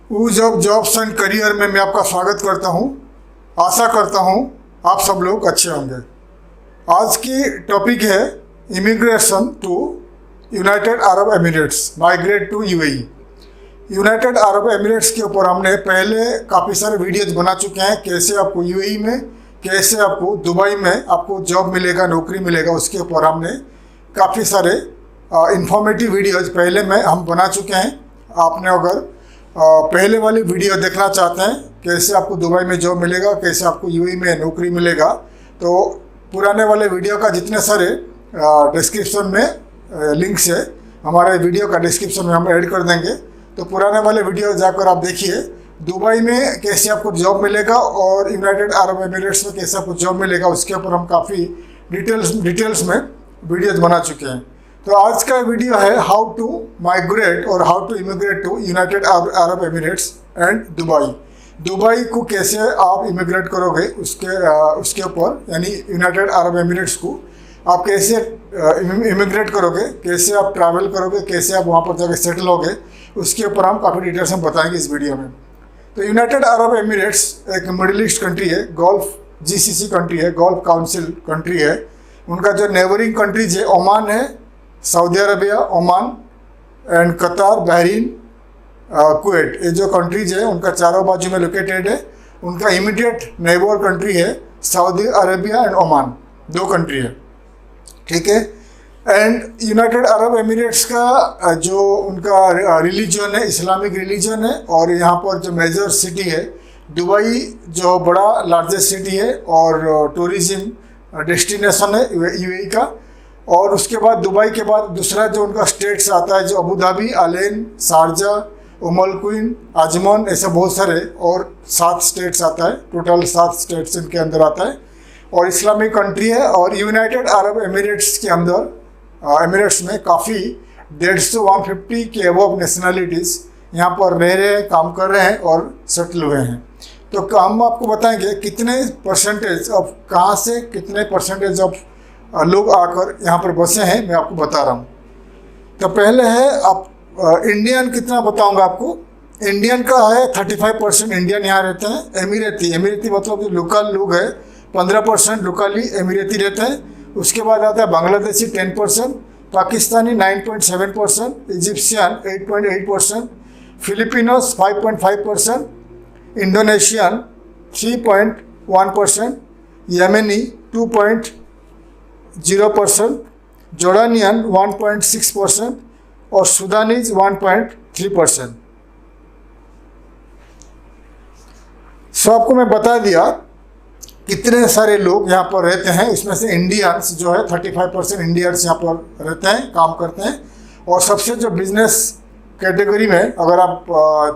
Uz of jobs and career में मैं आपका स्वागत करता हूं। आशा करता हूं आप सब लोग अच्छे होंगे। आज की टॉपिक है immigration to United Arab Emirates, migrate to UAE. United Arab Emirates के ऊपर हमने पहले काफ़ी सारे वीडियोज बना चुके हैं, कैसे आपको यूएई में, कैसे आपको दुबई में आपको जॉब मिलेगा, नौकरी मिलेगा। उसके ऊपर हमने काफ़ी सारे इंफॉर्मेटिव वीडियोज पहले में हम बना चुके हैं। आपने अगर पहले वाली वीडियो देखना चाहते हैं, कैसे आपको दुबई में जॉब मिलेगा, कैसे आपको यूएई में नौकरी मिलेगा, तो पुराने वाले वीडियो का जितने सारे डिस्क्रिप्शन में लिंक्स है, हमारे वीडियो का डिस्क्रिप्शन में हम ऐड कर देंगे। तो पुराने वाले वीडियो जाकर आप देखिए, दुबई में कैसे आपको जॉब मिलेगा और यूनाइटेड अरब एमिरेट्स में कैसे आपको जॉब मिलेगा, उसके ऊपर हम काफ़ी डिटेल्स में वीडियोज बना चुके हैं। तो आज का वीडियो है हाउ टू माइग्रेट और how to immigrate to United Arab Emirates and Dubai. Dubai को कैसे आप इमिग्रेट करोगे उसके ऊपर, यानी यूनाइटेड अरब एमिरेट्स को आप कैसे इमिग्रेट करोगे, कैसे आप ट्रैवल करोगे, कैसे आप वहाँ पर जाकर सेटल होगे, उसके ऊपर हम काफ़ी डिटेल्स में बताएंगे इस वीडियो में। तो यूनाइटेड अरब एमिरेट्स एक मिडिल ईस्ट कंट्री है, गल्फ जीसीसी कंट्री है, गल्फ काउंसिल कंट्री है। उनका जो नेबरिंग कंट्रीज है, ओमान है, सऊदी अरबिया, ओमान एंड कतार, बहरीन, कुवैत, ये जो कंट्रीज है उनका चारों बाजू में लोकेटेड है। उनका इमीडिएट नेबर कंट्री है सऊदी अरबिया एंड ओमान, दो कंट्री है, ठीक है। एंड यूनाइटेड अरब एमिरेट्स का जो उनका रिलीजन है, इस्लामिक रिलीजन है। और यहाँ पर जो मेजर सिटी है दुबई, जो बड़ा लार्जेस्ट सिटी है और टूरिज्म डेस्टिनेशन है यूएई का। और उसके बाद दुबई के बाद दूसरा जो उनका स्टेट्स आता है, जो अबू धाबी, आलेन, शारजा, उमल क्वीन, आजमान, ऐसे बहुत सारे और 7 स्टेट्स आता है। टोटल 7 स्टेट्स इनके अंदर आता है और इस्लामिक कंट्री है। और यूनाइटेड अरब एमिरेट्स के अंदर एमिरेट्स में काफ़ी 150 के अबव नेशनलिटीज़ यहाँ पर रह रहे हैं, काम कर रहे हैं और सेटल हुए हैं। तो हम आपको बताएंगे कितने परसेंटेज ऑफ, कहाँ से कितने परसेंटेज ऑफ लोग आकर यहाँ पर बसे हैं, मैं आपको बता रहा हूँ। तो पहले है आप इंडियन कितना बताऊँगा आपको। इंडियन का है 35% इंडियन यहाँ रहते हैं। एमिरेती मतलब जो लोकल लोग हैं 15% लोकली एमिरेती रहते हैं। उसके बाद आता है Bangladeshi 10%, Pakistani 9.7%, Egyptian 8.8%, फिलिपिनोस 5.5%, Indonesian 3.1%, Yemeni 2.0%, जॉर्डानियन 1.6% और सुदानीज 1.3%। सो आपको मैं बता दिया कितने सारे लोग यहाँ पर रहते हैं। इसमें से इंडियंस जो है 35% इंडियंस यहाँ पर रहते हैं, काम करते हैं। और सबसे जो बिजनेस कैटेगरी में अगर आप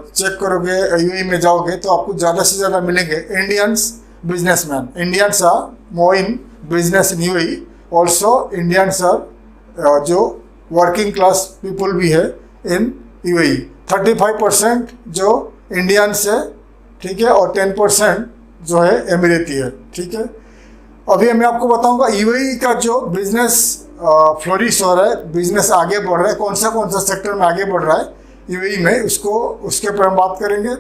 चेक करोगे, यूएई में जाओगे तो आपको ज़्यादा से ज़्यादा मिलेंगे Indians businessman. Indians are more in business in UAE. Also Indians are जो वर्किंग क्लास पीपल भी है इन यूएई। 35% जो इंडियंस है, ठीक है, और 10% जो है एमिरेती है, ठीक है। अभी मैं आपको बताऊंगा यूएई का जो बिजनेस फ्लोरिश हो रहा है, बिजनेस आगे बढ़ रहा है, कौन सा सेक्टर में आगे बढ़ रहा है यूएई में, उसके ऊपर हम बात करेंगे।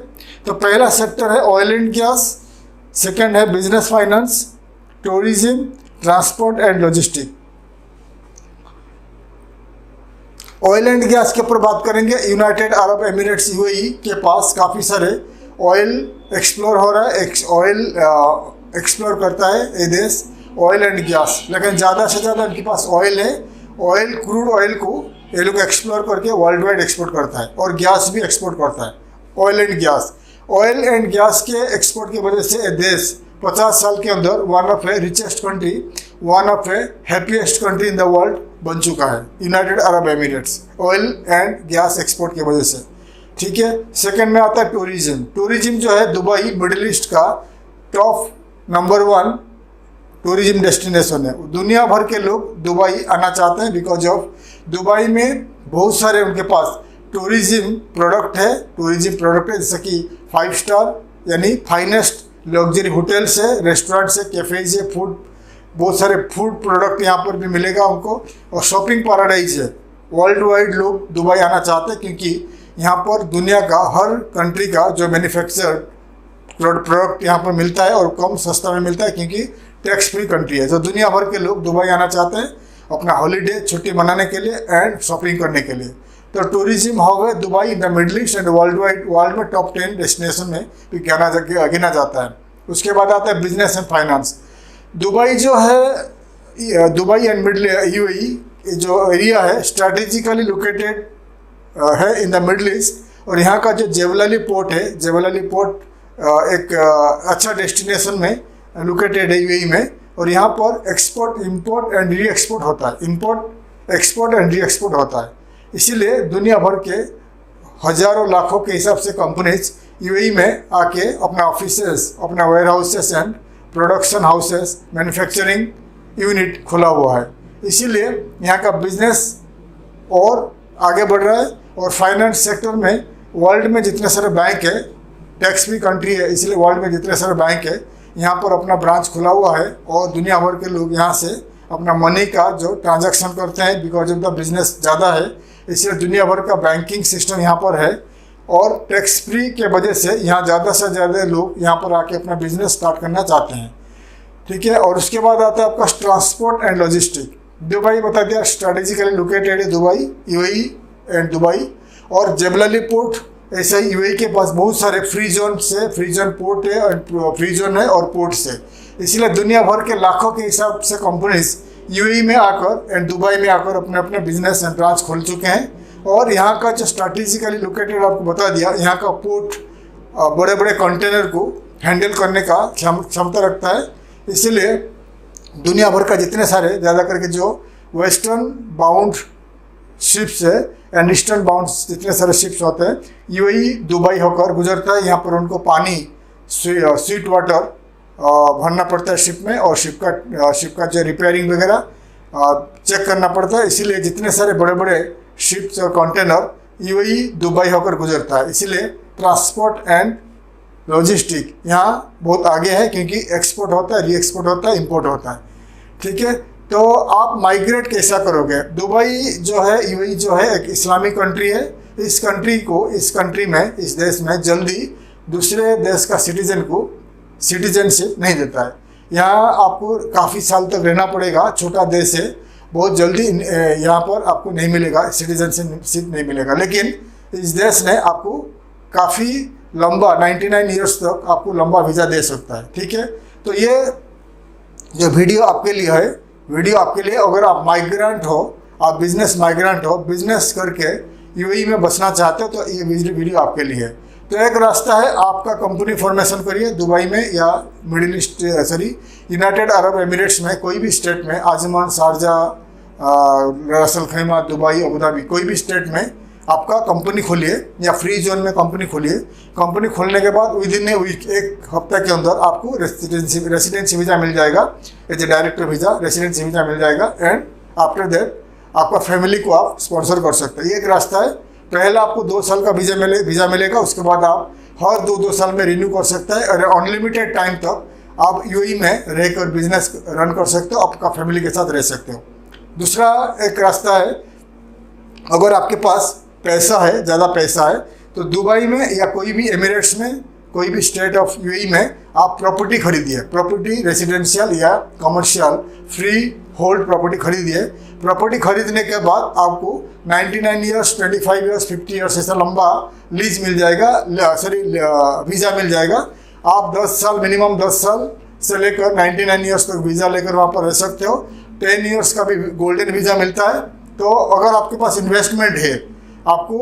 तो पहला सेक्टर है ऑयल एंड गैस, सेकंड है business finance, tourism, transport and logistic. Oil and gas के ऊपर बात करेंगे। यूनाइटेड अरब एमिरेट्स यूएई के पास काफ़ी सारे ऑयल एक्सप्लोर हो रहा है, ऑयल एक्सप्लोर करता है ये देश, ऑयल एंड गैस। लेकिन ज़्यादा से ज़्यादा इनके पास ऑयल है। ऑयल, क्रूड ऑयल को ये लोग एक्सप्लोर करके वर्ल्ड वाइड एक्सपोर्ट करता है और गैस भी एक्सपोर्ट करता है, oil and gas. Oil and gas के एक्सपोर्ट की वजह से ये देश 50 साल के अंदर one of A richest country, one of A happiest country in the world बन चुका है, United Arab Emirates, oil and gas export की वजह से, ठीक है। सेकंड में आता है टूरिज्म। टूरिज्म जो है दुबई मिडिल ईस्ट का टॉप नंबर 1 टूरिज्म डेस्टिनेशन है। दुनिया भर के लोग दुबई आना चाहते हैं बिकॉज ऑफ दुबई में बहुत सारे उनके पास टूरिज्म प्रोडक्ट है, जैसे कि 5 स्टार यानी फाइनेस्ट लग्जरी होटल्स है, रेस्टोरेंट्स है, कैफेज है, फूड, बहुत सारे फूड प्रोडक्ट यहाँ पर भी मिलेगा उनको। और शॉपिंग पैराडाइज है, वर्ल्ड वाइड लोग दुबई आना चाहते हैं क्योंकि यहाँ पर दुनिया का हर कंट्री का जो मैन्युफैक्चर प्रोडक्ट यहाँ पर मिलता है और कम सस्ता में मिलता है, क्योंकि टैक्स फ्री कंट्री है। तो दुनिया भर के लोग दुबई आना चाहते हैं अपना हॉलीडे छुट्टी मनाने के लिए एंड शॉपिंग करने के लिए। तो टूरिज्म हब है Dubai in the middle east and world में टॉप 10 डेस्टिनेशन में भी गिना जाता है। उसके बाद आता है बिजनेस एंड फाइनेंस। दुबई जो है, दुबई एंड मिडल यूएई जो एरिया है स्ट्रैटेजिकली लोकेटेड है इन द मिडल ईस्ट, और यहाँ का जो जेवलाली पोर्ट है, जेवलाली पोर्ट एक अच्छा डेस्टिनेशन में लोकेटेड है यूएई में, और यहाँ पर export import and re export होता है, import export and re export होता है। इसीलिए दुनिया भर के हज़ारों लाखों के हिसाब से कंपनीज यूएई में आके अपना ऑफिसेस, अपना warehouses and production houses, manufacturing unit खुला हुआ है। इसीलिए यहाँ का बिजनेस और आगे बढ़ रहा है। और फाइनेंस सेक्टर में वर्ल्ड में जितने सारे बैंक है, टैक्स फ्री कंट्री है, इसलिए वर्ल्ड में जितने सारे बैंक है यहाँ पर अपना ब्रांच खुला हुआ है, और दुनिया भर के लोग यहाँ से अपना मनी का जो ट्रांजैक्शन करते हैं, बिकॉज ऑफ द बिजनेस ज़्यादा है, इसलिए दुनिया भर का बैंकिंग सिस्टम यहाँ पर है। और टैक्स फ्री के वजह से यहाँ ज़्यादा से ज़्यादा लोग यहाँ पर आके अपना बिजनेस स्टार्ट करना चाहते हैं, ठीक है। और उसके बाद आता है आपका ट्रांसपोर्ट एंड लॉजिस्टिक। दुबई बता दिया स्ट्रैटेजिकली लोकेटेड है दुबई, यूएई एंड दुबई। और जेबलाली पोर्ट, ऐसे ही यूएई के पास बहुत सारे फ्री जोन पोर्ट है और फ्री जोन है और पोर्ट से, इसलिए दुनिया भर के लाखों के हिसाब से कंपनीज यूएई में आकर एंड दुबई में आकर अपने अपने बिजनेस एंड ब्रांच खोल चुके हैं। और यहाँ का जो स्ट्रैटेजिकली लोकेटेड आपको बता दिया, यहाँ का पोर्ट बड़े बड़े कंटेनर को हैंडल करने का क्षमता रखता है, इसीलिए दुनिया भर का जितने सारे ज़्यादा करके जो वेस्टर्न बाउंड शिप्स है एंड ईस्टर्न बाउंड जितने सारे शिप्स होते हैं, यूएई दुबई होकर गुजरता है। यहाँ पर उनको पानी, स्वीट वाटर भरना पड़ता है शिप में, और शिप का जो रिपेयरिंग वगैरह चेक करना पड़ता है। इसीलिए जितने सारे बड़े बड़े शिप्स और कंटेनर यूएई दुबई होकर गुजरता है, इसीलिए ट्रांसपोर्ट एंड लॉजिस्टिक यहाँ बहुत आगे है, क्योंकि एक्सपोर्ट होता है, री एक्सपोर्ट होता है, इंपोर्ट होता है, ठीक है। तो आप माइग्रेट कैसा करोगे? दुबई जो है, यूएई जो है एक इस्लामिक कंट्री है। इस कंट्री में, इस देश में जल्दी दूसरे देश का सिटीजन को सिटीजनशिप नहीं देता है। यहाँ आपको काफ़ी साल तक रहना पड़ेगा, छोटा देश है, बहुत जल्दी यहाँ पर आपको नहीं मिलेगा, सिटीजनशिप नहीं मिलेगा। लेकिन इस देश ने आपको काफ़ी लंबा 99 ईयर्स तक आपको लंबा वीज़ा दे सकता है, ठीक है। तो ये जो वीडियो आपके लिए है, अगर आप माइग्रेंट हो, आप बिजनेस माइग्रेंट हो, बिजनेस करके यूएई में बसना चाहते हो, तो ये वीडियो आपके लिए है। तो एक रास्ता है, आपका कंपनी फॉर्मेशन करिए दुबई में या यूनाइटेड अरब एमिरेट्स में, कोई भी स्टेट में, आजमान, शारजा, रास अल खैमा, दुबई, अबू धाबी, कोई भी स्टेट में आपका कंपनी खोलिए या फ्री जोन में कंपनी खोलिए। कंपनी खोलने के बाद विदिन ए वीक, एक हफ्ते के अंदर आपको रेसिडेंसी वीज़ा मिल जाएगा, as a director visa, residency visa मिल जाएगा। एंड आफ्टर दैट आपका फैमिली को आप स्पॉन्सर कर सकते हैं। ये एक रास्ता है। पहला आपको 2 साल का वीज़ा मिलेगा, उसके बाद आप हर 2 साल में रिन्यू कर सकते हैं, और अनलिमिटेड टाइम तक आप यूएई में रहकर बिजनेस रन कर सकते हो, आपका फैमिली के साथ रह सकते हो। दूसरा एक रास्ता है, अगर आपके पास पैसा है, ज़्यादा पैसा है, तो दुबई में या कोई भी एमिरेट्स में, कोई भी स्टेट ऑफ यूएई में आप प्रॉपर्टी खरीदिए। प्रॉपर्टी रेजिडेंशियल या कमर्शियल फ्री होल्ड प्रॉपर्टी खरीदिए। प्रॉपर्टी खरीदने के बाद आपको 99 ईयर्स, 25 ईयर्स, 50 ईयर्स ऐसा लंबा लीज मिल जाएगा, वीज़ा मिल जाएगा। आप 10 साल, मिनिमम 10 साल से लेकर 99 ईयर्स तक वीज़ा लेकर वहाँ पर रह सकते हो। 10 ईयर्स का भी गोल्डन वीज़ा मिलता है। तो अगर आपके पास इन्वेस्टमेंट है, आपको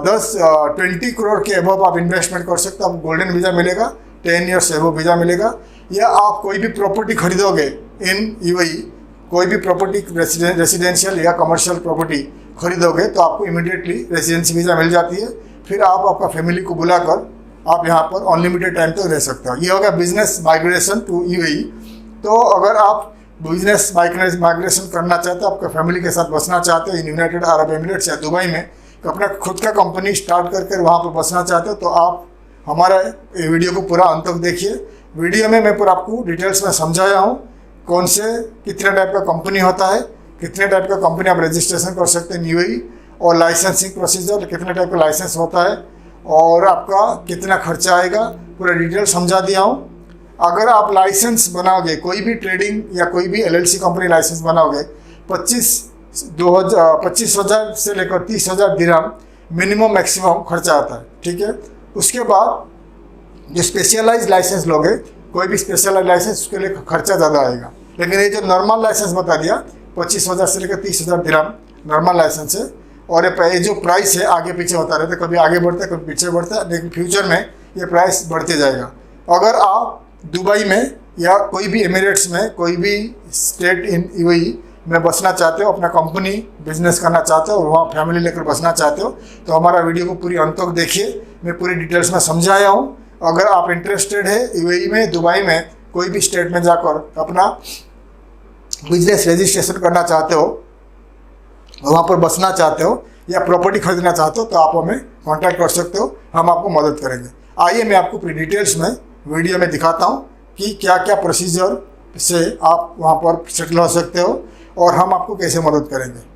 20 करोड़ के अबव आप इन्वेस्टमेंट कर सकते हो, आपको गोल्डन वीज़ा मिलेगा, 10 ईयर्स से अबव वीज़ा मिलेगा। या आप कोई भी प्रॉपर्टी खरीदोगे इन यूएई, कोई भी प्रॉपर्टी रेसिडेंशियल या कमर्शियल प्रॉपर्टी खरीदोगे, तो आपको इमीडिएटली रेसिडेंसी वीज़ा मिल जाती है। फिर आप आपका फैमिली को बुलाकर आप यहाँ पर अनलिमिटेड टाइम तक रह सकते हो। ये होगा बिजनेस माइग्रेशन टू यूएई। तो अगर आप बिजनेस माइग्रेशन करना चाहते हो, आपका फैमिली के साथ बसना चाहते हो यूनाइटेड अरब एमिरेट्स या दुबई में, अपना खुद का कंपनी स्टार्ट करके वहाँ पर बसना चाहते हो, तो आप हमारा वीडियो को पूरा अंत तक देखिए। वीडियो में मैं पूरा आपको डिटेल्स में समझाया हूँ कौन से कितने टाइप का कंपनी होता है, कितने टाइप का कंपनी आप रजिस्ट्रेशन कर सकते हैं यूएई, और लाइसेंसिंग प्रोसीजर, कितने टाइप का लाइसेंस होता है और आपका कितना खर्चा आएगा, पूरा डिटेल समझा दिया हूँ। अगर आप लाइसेंस बनाओगे, कोई भी ट्रेडिंग या कोई भी LLC कंपनी लाइसेंस बनाओगे, 25,000 से लेकर 30,000 दिरहम मिनिमम मैक्सिमम खर्चा आता है, ठीक है। उसके बाद जो स्पेशलाइज लाइसेंस लोगे, कोई भी स्पेशलाइज लाइसेंस, उसके लिए खर्चा ज़्यादा आएगा। लेकिन ये जो नॉर्मल लाइसेंस बता दिया 25,000 से लेकर 30,000 दिरहम नॉर्मल लाइसेंस है। और ये जो प्राइस है आगे पीछे होता रहता है, कभी आगे बढ़ता है कभी पीछे बढ़ता है, लेकिन फ्यूचर में ये प्राइस बढ़ते जाएगा। अगर आप दुबई में या कोई भी एमिरेट्स में, कोई भी स्टेट इन UAE में बसना चाहते हो, अपना कंपनी बिजनेस करना चाहते हो और वहाँ फैमिली लेकर बसना चाहते हो, तो हमारा वीडियो को पूरी अंत तक देखिए। मैं पूरी डिटेल्स में समझाया हूँ। अगर आप इंटरेस्टेड है UAE में, दुबई में कोई भी स्टेट में जाकर अपना बिजनेस रजिस्ट्रेशन करना चाहते हो, वहाँ पर बसना चाहते हो या प्रॉपर्टी खरीदना चाहते हो, तो आप हमें कांटेक्ट कर सकते हो, हम आपको मदद करेंगे। आइए मैं आपको पूरी डिटेल्स में वीडियो में दिखाता हूँ कि क्या क्या प्रोसीजर से आप वहाँ पर सेटल हो सकते हो और हम आपको कैसे मदद करेंगे।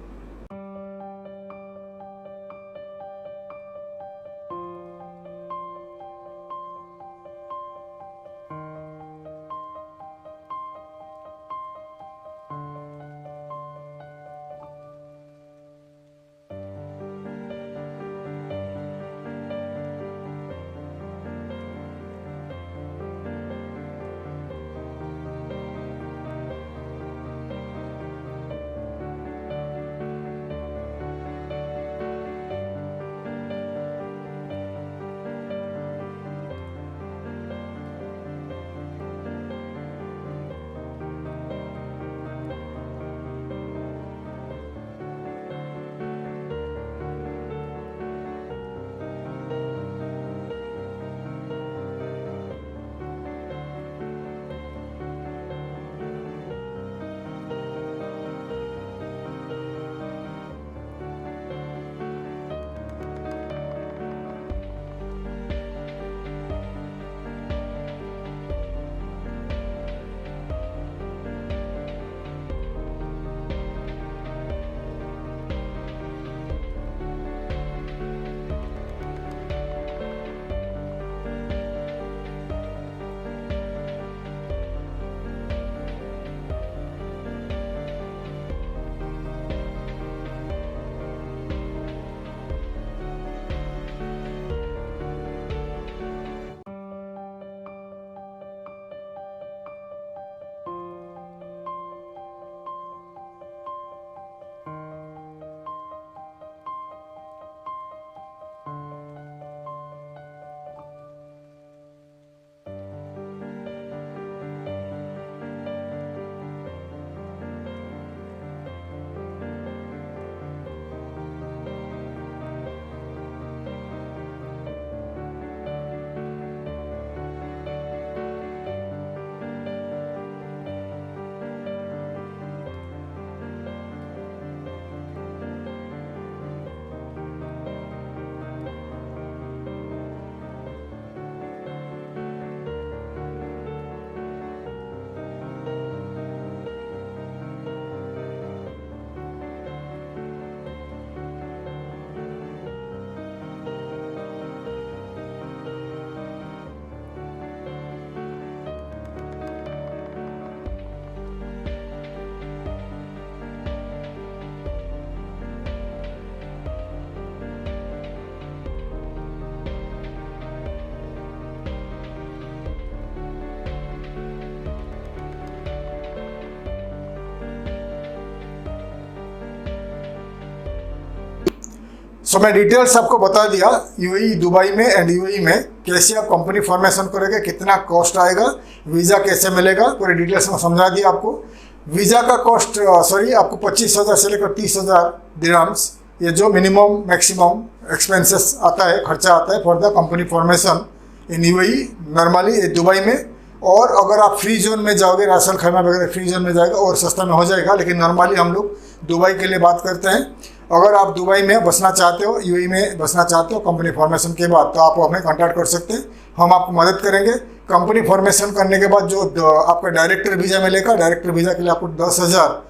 सो मैं डिटेल्स आपको बता दिया UAE दुबई में एंड UAE में कैसे आप कंपनी फॉर्मेशन करोगे, कितना कॉस्ट आएगा, वीज़ा कैसे मिलेगा, पूरी डिटेल्स में समझा दिया आपको। वीज़ा का कॉस्ट आपको 25,000 से लेकर 30,000 दिरहम्स, ये जो मिनिमम मैक्सिमम एक्सपेंसेस आता है, खर्चा आता है for the company formation in UAE normally Dubai में। और अगर आप फ्री जोन में जाओगे, राशन खैमा वगैरह फ्री जोन में जाएगा और सस्ता में हो जाएगा, लेकिन नॉर्मली हम लोग दुबई के लिए बात करते हैं। अगर आप दुबई में बसना चाहते हो, UAE में बसना चाहते हो कंपनी फॉर्मेशन के बाद, तो आप हमें कांटेक्ट कर सकते हैं, हम आपको मदद करेंगे। कंपनी फॉर्मेशन करने के बाद जो आपका डायरेक्टर वीज़ा मिलेगा, डायरेक्टर वीज़ा के लिए आपको 10,000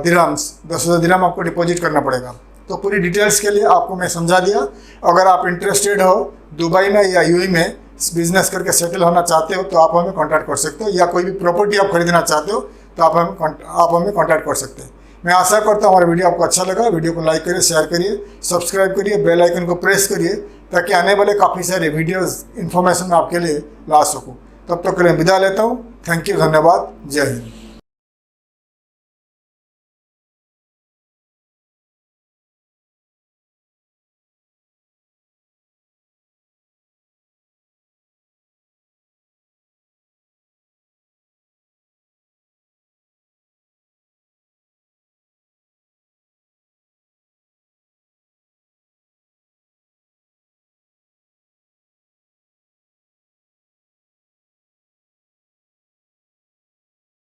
दिरहम्स 10,000 दिरहम आपको डिपॉजिट करना पड़ेगा। तो पूरी डिटेल्स के लिए आपको मैं समझा दिया। अगर आप इंटरेस्टेड हो दुबई में या यूएई में बिजनेस करके सेटल होना चाहते हो तो आप हमें कांटेक्ट कर सकते हो, या कोई भी प्रॉपर्टी आप खरीदना चाहते हो तो आप हमें कांटेक्ट कर सकते हैं। मैं आशा करता हूँ हमारा वीडियो आपको अच्छा लगा। वीडियो को लाइक करिए, शेयर करिए, सब्सक्राइब करिए, बेल आइकन को प्रेस करिए ताकि आने वाले काफ़ी सारे वीडियोस इन्फॉर्मेशन मैं आपके लिए ला सकूँ। तब तक के लिए विदा लेता हूँ। थैंक यू, धन्यवाद, जय हिंद।